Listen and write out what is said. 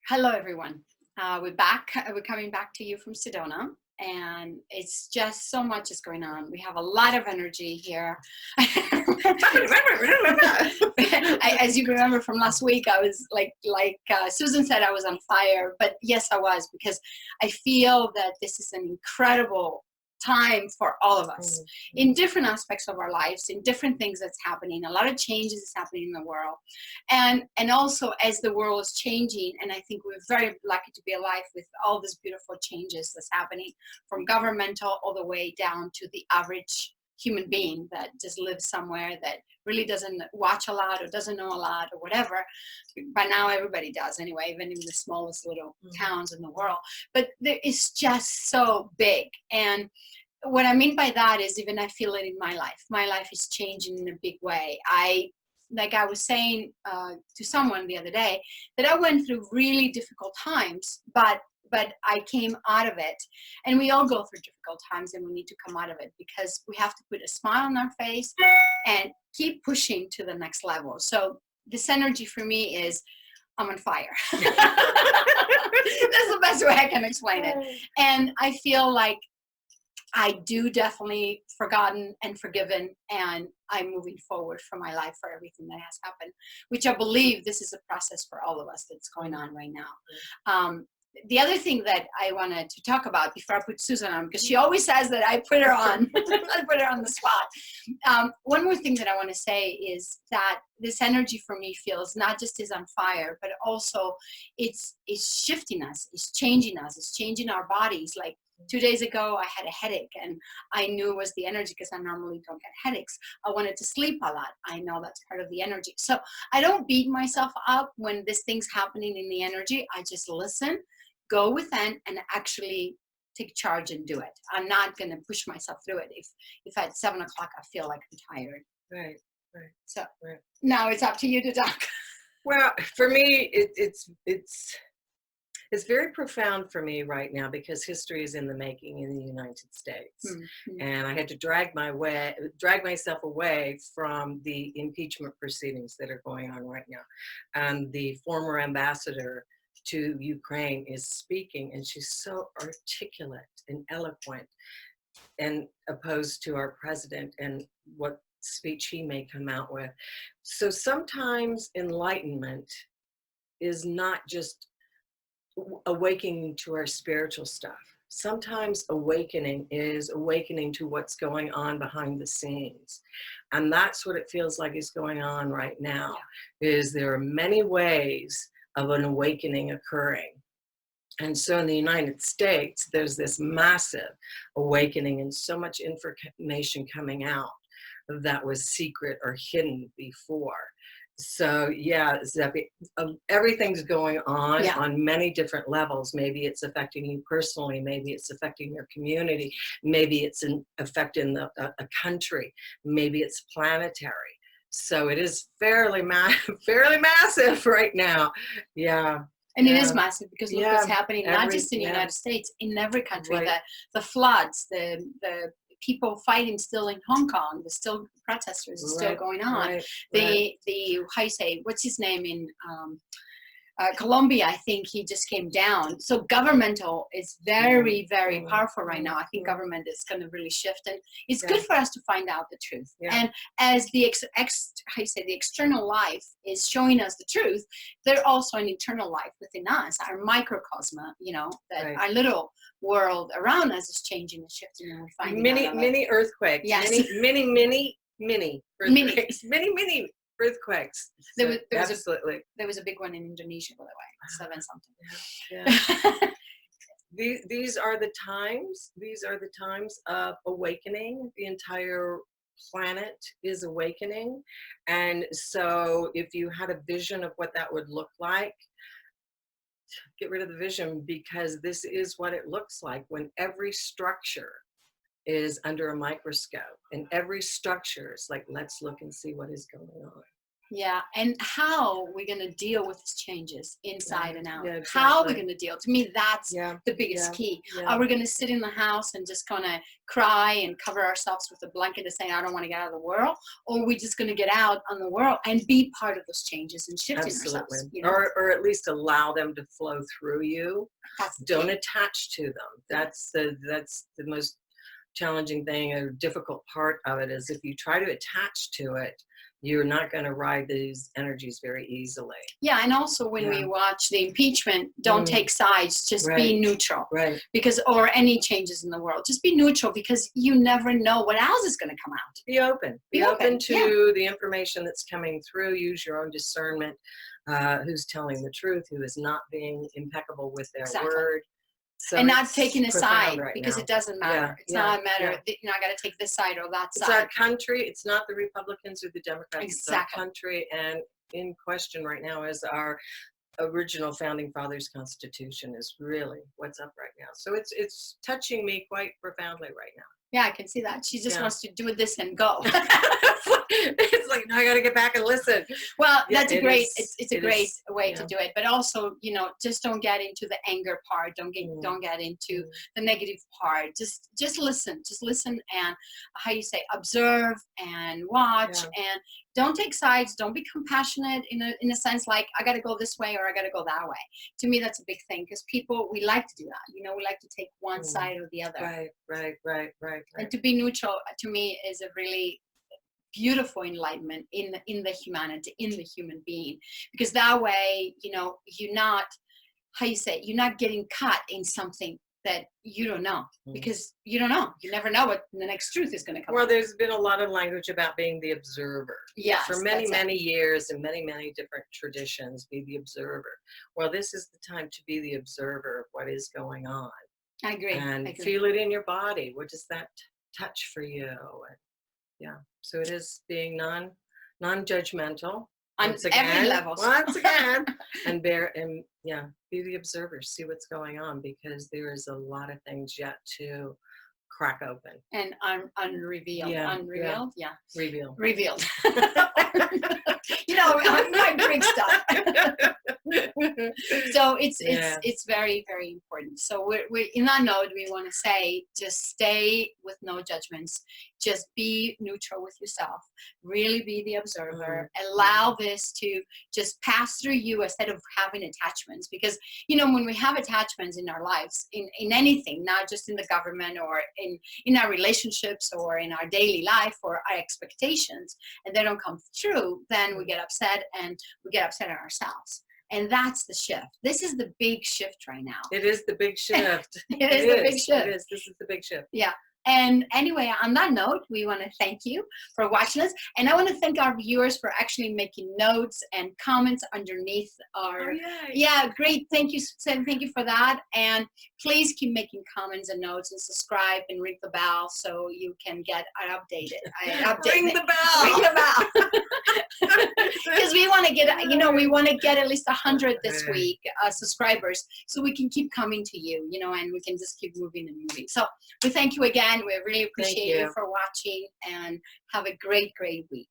Hello, everyone. We're back. We're coming back to you from Sedona, and it's just so much is going on. We have a lot of energy here. As you remember from last week, I was like Susan said, I was on fire. But yes, I was, because I feel that this is an incredible time for all of us in different aspects of our lives, in different things that's happening. A lot of changes is happening in the world, and also as the world is changing, and I think we're very lucky to be alive with all these beautiful changes that's happening, from governmental all the way down to the average human being that just lives somewhere that really doesn't watch a lot or doesn't know a lot or whatever. By now everybody does anyway, even in the smallest little towns in the world. But it's just so big. And what I mean by that is, even I feel it in my life. My life is changing in a big way. Like I was saying to someone the other day, that I went through really difficult times, but I came out of it. And we all go through difficult times, and we need to come out of it, because we have to put a smile on our face and keep pushing to the next level. So this energy for me is, I'm on fire. That's the best way I can explain it. And I feel like I do definitely forgotten and forgiven, and I'm moving forward for my life, for everything that has happened, which I believe this is a process for all of us that's going on right now. The other thing that I wanted to talk about before I put Susan on, because she always says that I put her on, I put her on the spot. One more thing that I want to say is that this energy for me feels not just is on fire, but also it's shifting us, it's changing us, it's changing our bodies. Like 2 days ago, I had a headache, and I knew it was the energy, because I normally don't get headaches. I wanted to sleep a lot. I know that's part of the energy. So I don't beat myself up when this thing's happening in the energy. I just listen, go within, and actually take charge and do it. I'm not going to push myself through it if at 7 o'clock I feel like I'm tired. Right, right. So Right. now it's up to you to talk. Well, for me, it's very profound for me right now, because history is in the making in the United States, and I had to drag myself away from the impeachment proceedings that are going on right now. And the former ambassador to Ukraine is speaking, and she's so articulate and eloquent, and opposed to our president and what speech he may come out with. So sometimes enlightenment is not just awakening to our spiritual stuff. Sometimes awakening is awakening to what's going on behind the scenes. And that's what it feels like is going on right now, is there are many ways of an awakening occurring. And so in the United States, there's this massive awakening, and so much information coming out that was secret or hidden before. So yeah, Zeppi, everything's going on many different levels. Maybe it's affecting you personally, maybe it's affecting your community, maybe it's affecting a country, maybe it's planetary. So it is fairly massive right now. Yeah. And it is massive, because look what's happening, not just in the United States, in every country. Right. The floods, the people fighting still in Hong Kong, the still protesters are still going on. The how you say, what's his name in Colombia, I think he just came down. So governmental is very, very powerful right now. I think government is going to really shift, and it's good for us to find out the truth. And as the the external life is showing us the truth, there's also an internal life within us, our microcosm, that our little world around us is changing and shifting, and we're finding mini earthquakes. Yes. Mini earthquakes. Mini earthquakes. There was absolutely. There was a big one in Indonesia, by the way, 7 something. Yeah. These are the times. These are the times of awakening. The entire planet is awakening, and so if you had a vision of what that would look like, get rid of the vision, because this is what it looks like when every structure is under a microscope, and every structure is like, let's look and see what is going on. Yeah, and how we're going to deal with these changes inside and out. Yeah, How we're exactly. going to deal. To me, that's Yeah, the biggest yeah, key. yeah. Are we going to sit in the house and just kind of cry and cover ourselves with a blanket and say, I don't want to get out of the world? Or are we just going to get out on the world and be part of those changes and shifting Absolutely. ourselves? You know, Or at least allow them to flow through you. that's the Don't key. attach to them. That's the most challenging thing or difficult part of it is if you try to attach to it, you're not going to ride these energies very easily. Yeah, and also when we Yeah. watch the impeachment, don't take sides, just be Right. neutral. Right. Because, or any changes in the world, just be neutral because you never know what else is going to come out. Be open. Be Be open open, to the information that's coming through. Use your own discernment. Who's telling the truth? Who is not being impeccable with their Exactly. word? So And not it's taking a profound side right because now. it doesn't matter. Yeah, It's yeah, not a matter yeah. that, you know, I got to take this side or that It's side. our country. It's not the Republicans or the Democrats. It's our Exactly. country. And in question right now is our original founding fathers Constitution is really what's up right now. So it's touching me quite profoundly right now. Yeah, I can see that. She just Yeah. wants to do this and go. It's like, no, I got to get back and listen. Well, Yeah, that's a it great, is- it's a it great is, way yeah. to do it. But also, you know, just don't get into the anger part. Don't get into the negative part. Just listen. Just listen and how you say, observe and watch and don't take sides. Don't be compassionate in a sense like I got to go this way or I got to go that way. To me, that's a big thing because people, we like to do that. You know, we like to take one side or the other. Right. And to be neutral, to me, is a really beautiful enlightenment in the humanity, in the human being, because that way, you know, you're not, how you say, you're not getting caught in something that you don't know, because you don't know, you never know what the next truth is going to come Well, out. there's been a lot of language about being the observer. Yes, For many years and many different traditions, be the observer. Well, this is the time to be the observer of what is going on. I agree. And I agree. feel it in your body. What does that touch for you? And yeah, so it is being non-judgmental On once again, every level. once again, and be the observer, see what's going on because there is a lot of things yet to crack open And unrevealed. Yeah, Unrevealed? Yeah. reveal. Revealed. You know, my Greek stuff. So it's very, very important. So we're in that note, we want to say, just stay with no judgments. Just be neutral with yourself. Really be the observer. Allow this to just pass through you instead of having attachments. Because, you know, when we have attachments in our lives, in anything, not just in the government or in our relationships or in our daily life or our expectations, and they don't come true, then we get upset and we get upset at ourselves. And that's the shift. This is the big shift right now. It is the big shift. It is the big shift. It is. This is the big shift. Yeah. And anyway, on that note, we want to thank you for watching us. And I want to thank our viewers for actually making notes and comments underneath our, yeah, great. Thank you. Thank you for that. And please keep making comments and notes and subscribe and ring the bell so you can get updated. Ring the bell. Ring the bell. Because we want to get, you know, we want to get at least 100 this week, subscribers, so we can keep coming to you, you know, and we can just keep moving and moving. So we thank you again. We really appreciate you for watching, and have a great, great week.